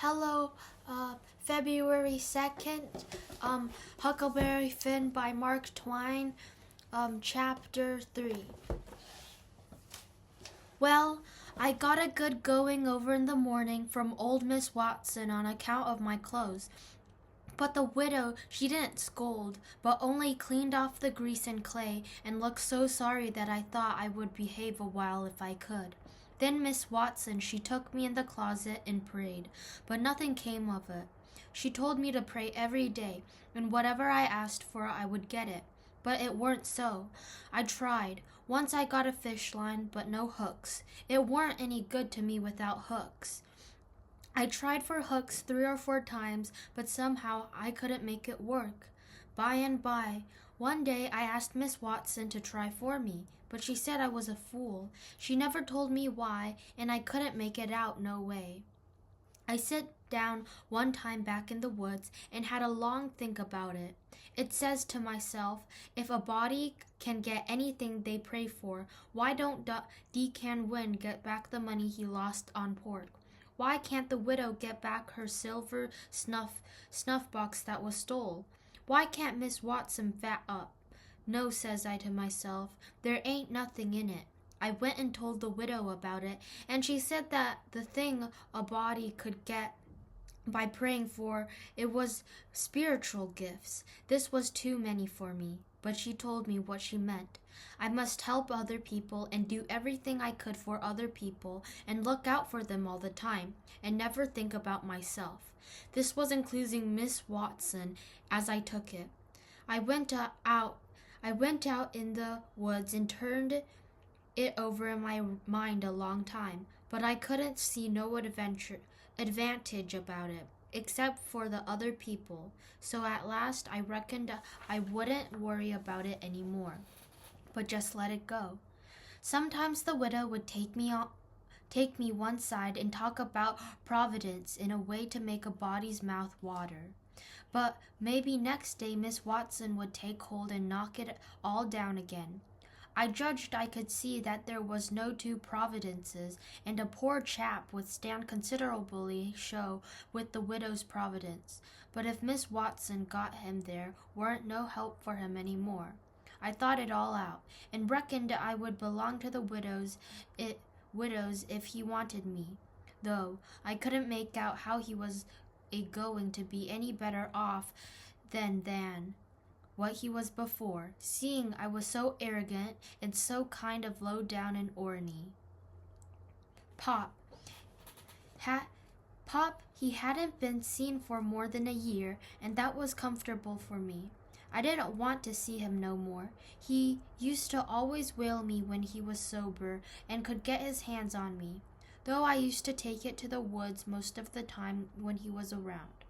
Hello, February 2nd, Huckelberry Fin by Mark Twain, Chapter 3. Well, I got a good going over in the morning from old Miss Watson on account of my clothes. But the widow, she didn't scold, but only cleaned off the grease and clay and looked so sorry that I thought I would behave a while if I could. Then Miss Watson, she took me in the closet and prayed, but nothing came of it. She told me to pray every day, and whatever I asked for I would get it. But it weren't so. I tried. Once I got a fish line, but no hooks. It weren't any good to me without hooks. I tried for hooks 3 or 4 times, but somehow I couldn't make it work. By and by, one day I asked Miss Watson to try for me, but she said I was a fool. She never told me why, and I couldn't make it out no way. I sit down one time back in the woods and had a long think about it. It says to myself, if a body can get anything they pray for, why don't CAn-和-鹊get back the money he lost on pork? Why can't the widow get back her silver snuff box that was stole? Why can't Miss Watson fat up? No, says I to myself, there ain't nothing in it. I went and told the widow about it, and she said that the thing a body could get by praying for it was spiritual gifts. This was too many for me, but she told me what she meant. I must help other people and do everything I could for other people and look out for them all the time and never think about myself. This was including Miss Watson as I took it. I went out in the woods and turned it over in my mind a long time, but I couldn't see no advantage about it, except for the other people. So at last I reckoned I wouldn't worry about it any more, but just let it go. Sometimes the widow would take me one side and talk about providence in a way to make a body's mouth water. But maybe next day Miss Watson would take hold and knock it all down again. I judged I could see that there was no 2 providences, and a poor chap would stand considerably show with the widow's providence. But if Miss Watson got him, there weren't no help for him any more. I thought it all out, and reckoned I would belong to the widows if he wanted me, though I couldn't make out how he was going to be any better off than what he was before, seeing I was so arrogant and so kind of low down and orny. Pop, he hadn't been seen for more than a year, and that was comfortable for me. I didn't want to see him no more. He used to always whale me when he was sober and could get his hands on me, though I used to take it to the woods most of the time when he was around.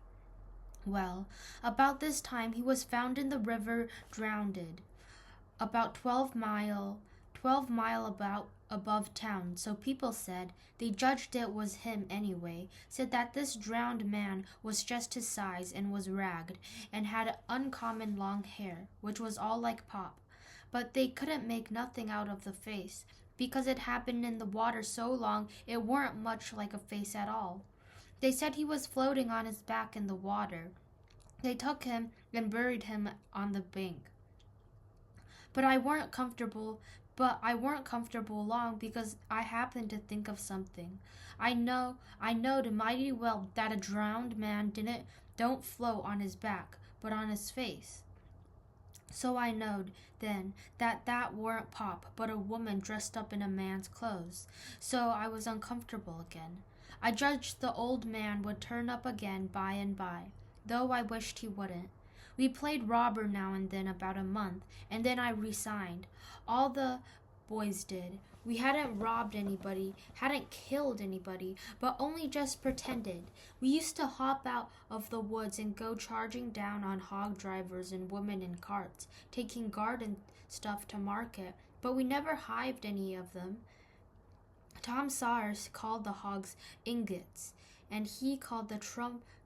Well, about this time he was found in the river drowned, about 12 mile above town, so people said. They judged it was him anyway, said that this drowned man was just his size and was ragged, and had uncommon long hair, which was all like Pop. But they couldn't make nothing out of the face, because it had been in the water so long it weren't much like a face at all. They said he was floating on his back in the water. They took him and buried him on the bank. But I weren't comfortable long, because I happened to think of something. I knowed mighty well that a drowned man don't float on his back, but on his face. So I knowed then that weren't Pop, but a woman dressed up in a man's clothes. So I was uncomfortable again. I judged the old man would turn up again by and by, though I wished he wouldn't. We played robber now and then about a month, and then I resigned. All the boys did. We hadn't robbed anybody, hadn't killed anybody, but only just pretended. We used to hop out of the woods and go charging down on hog drivers and women in carts, taking garden stuff to market, but we never hived any of them. Tom Sawyer called the hogs ingots, and he called the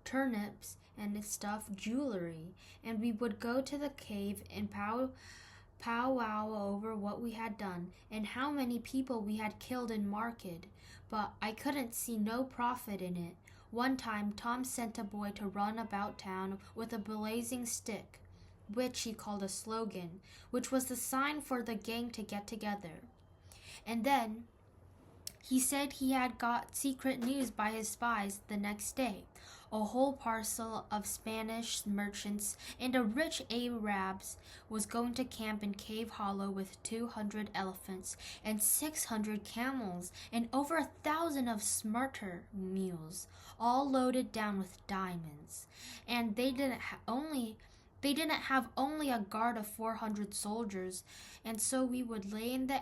turnips and stuff jewelry, and we would go to the cave and powwow over what we had done and how many people we had killed and marketed, but I couldn't see no profit in it. One time, Tom sent a boy to run about town with a blazing stick, which he called a slogan, which was the sign for the gang to get together. And then he said he had got secret news by his spies the next day. A whole parcel of Spanish merchants and a rich Arabs was going to camp in Cave Hollow with 200 elephants and 600 camels and over 1,000 of smarter mules, all loaded down with diamonds. And they didn't have only a guard of 400 soldiers, and so we would lay in the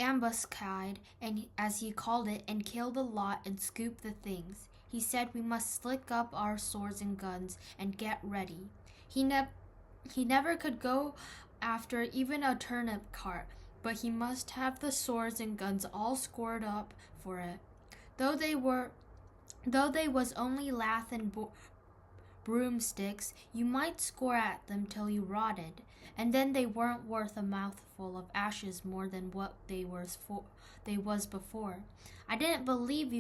ambuscade, and as he called it, and kill the lot and scoop the things. He said we must slick up our swords and guns and get ready. He never could go after even a turnip cart, but he must have the swords and guns all scored up for it. Though they was only lath and broomsticks, you might score at them till you rotted, and then they weren't worth a mouthful of ashes more than what they was before. I didn't believe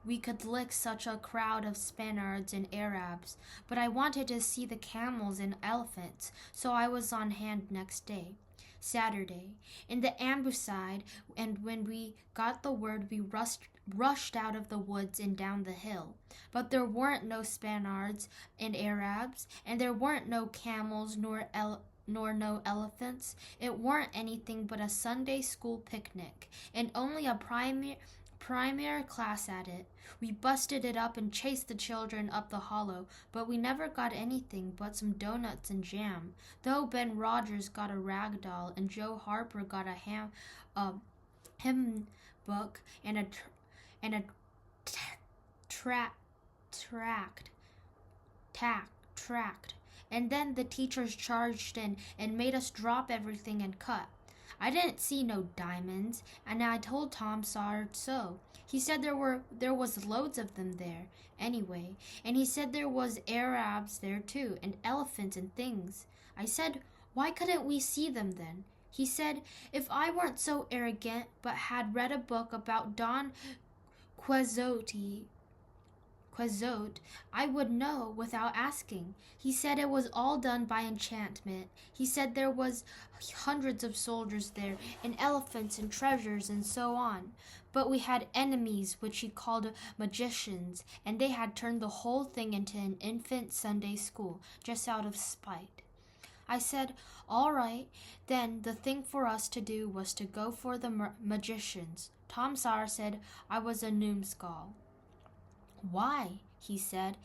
we could lick such a crowd of Spaniards and Arabs, but I wanted to see the camels and elephants, so I was on hand next day, Saturday, in the ambuscade, and when we got the word we rushed out of the woods and down the hill. But there weren't no Spaniards and Arabs, and there weren't no camels nor no elephants. It weren't anything but a Sunday school picnic, and only a primary class at it. We busted it up and chased the children up the hollow, but we never got anything but some donuts and jam, though Ben Rogers got a rag doll and Joe Harper got a hymn book and a tract. And then the teachers charged in and made us drop everything and cut. I didn't see no diamonds, and I told Tom Sawyer so. He said there was loads of them there, anyway, and he said there was Arabs there too, and elephants and things. I said, why couldn't we see them then? He said, if I weren't so arrogant, but had read a book about Don Quixote, I would know without asking. He said it was all done by enchantment. He said there was hundreds of soldiers there, and elephants and treasures and so on. But we had enemies, which he called magicians, and they had turned the whole thing into an infant Sunday school, just out of spite. I said, all right, then the thing for us to do was to go for the magicians. Tom Sawyer said I was a numbskull. Why? He said,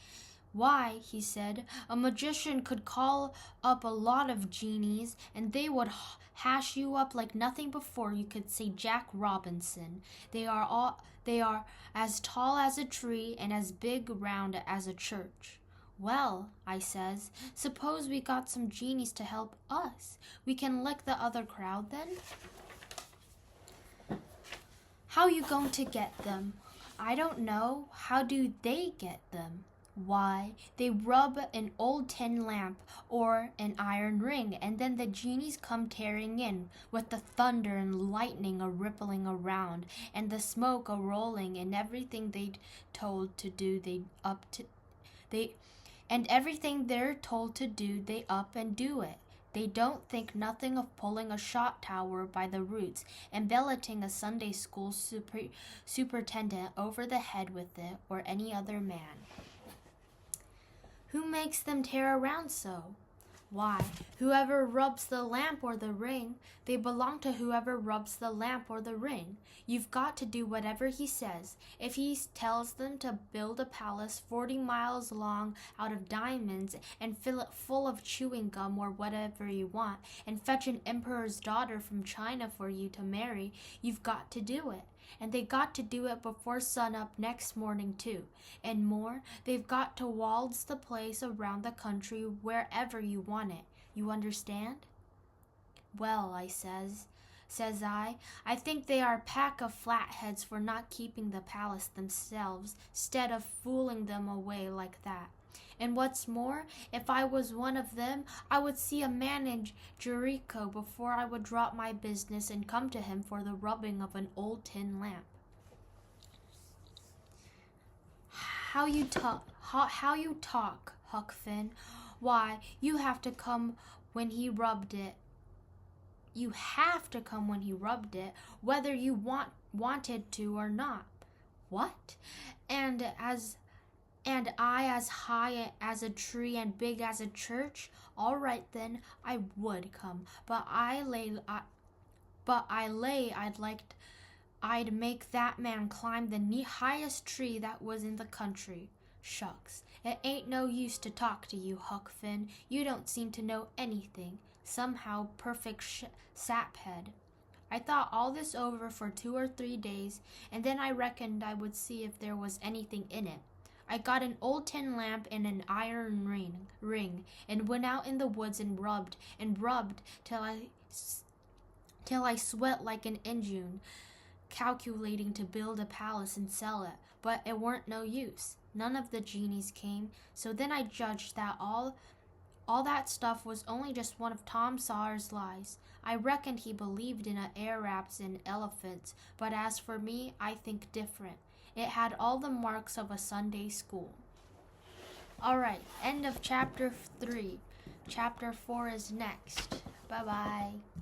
a magician could call up a lot of genies, and they would hash you up like nothing before you could say Jack Robinson. They are as tall as a tree and as big round as a church. Well, I says, suppose we got some genies to help us. We can lick the other crowd then? How you going to get them? I don't know. How do they get them? Why, they rub an old tin lamp or an iron ring, and then the genies come tearing in, with the thunder and lightning a-rippling around, and the smoke a-rolling, and everything they're told to do, they up and do it. They don't think nothing of pulling a shot tower by the roots and belleting a Sunday school superintendent over the head with it, or any other man. Who makes them tear around so? Why, whoever rubs the lamp or the ring. They belong to whoever rubs the lamp or the ring. You've got to do whatever he says. If he tells them to build a palace 40 miles long out of diamonds and fill it full of chewing gum or whatever you want, and fetch an emperor's daughter from China for you to marry, you've got to do it. And they got to do it before sunup next morning too. And more, they've got to waltz the place around the country wherever you want it. You understand? Well, says I think they are a pack of flatheads for not keeping the palace themselves, 'stead of fooling them away like that. And what's more, if I was one of them, I would see a man in Jericho before I would drop my business and come to him for the rubbing of an old tin lamp. How you talk, Huck Finn. Why, you have to come when he rubbed it. You have to come when he rubbed it, whether you wanted to or not. What? And I as high as a tree and big as a church? All right then, I would come, but I'd make that man climb the highest tree that was in the country. Shucks, it ain't no use to talk to you, Huck Finn. You don't seem to know anything. Somehow perfect saphead. I thought all this over for 2 or 3 days, and then I reckoned I would see if there was anything in it. I got an old tin lamp and an iron ring, and went out in the woods and rubbed till I sweat like an Injun, calculating to build a palace and sell it. But it weren't no use. None of the genies came, so then I judged that all that stuff was only just one of Tom Sawyer's lies. I reckoned he believed in air raps and elephants, but as for me, I think different. It had all the marks of a Sunday school. All right, end of chapter 3. Chapter 4 is next. Bye-bye.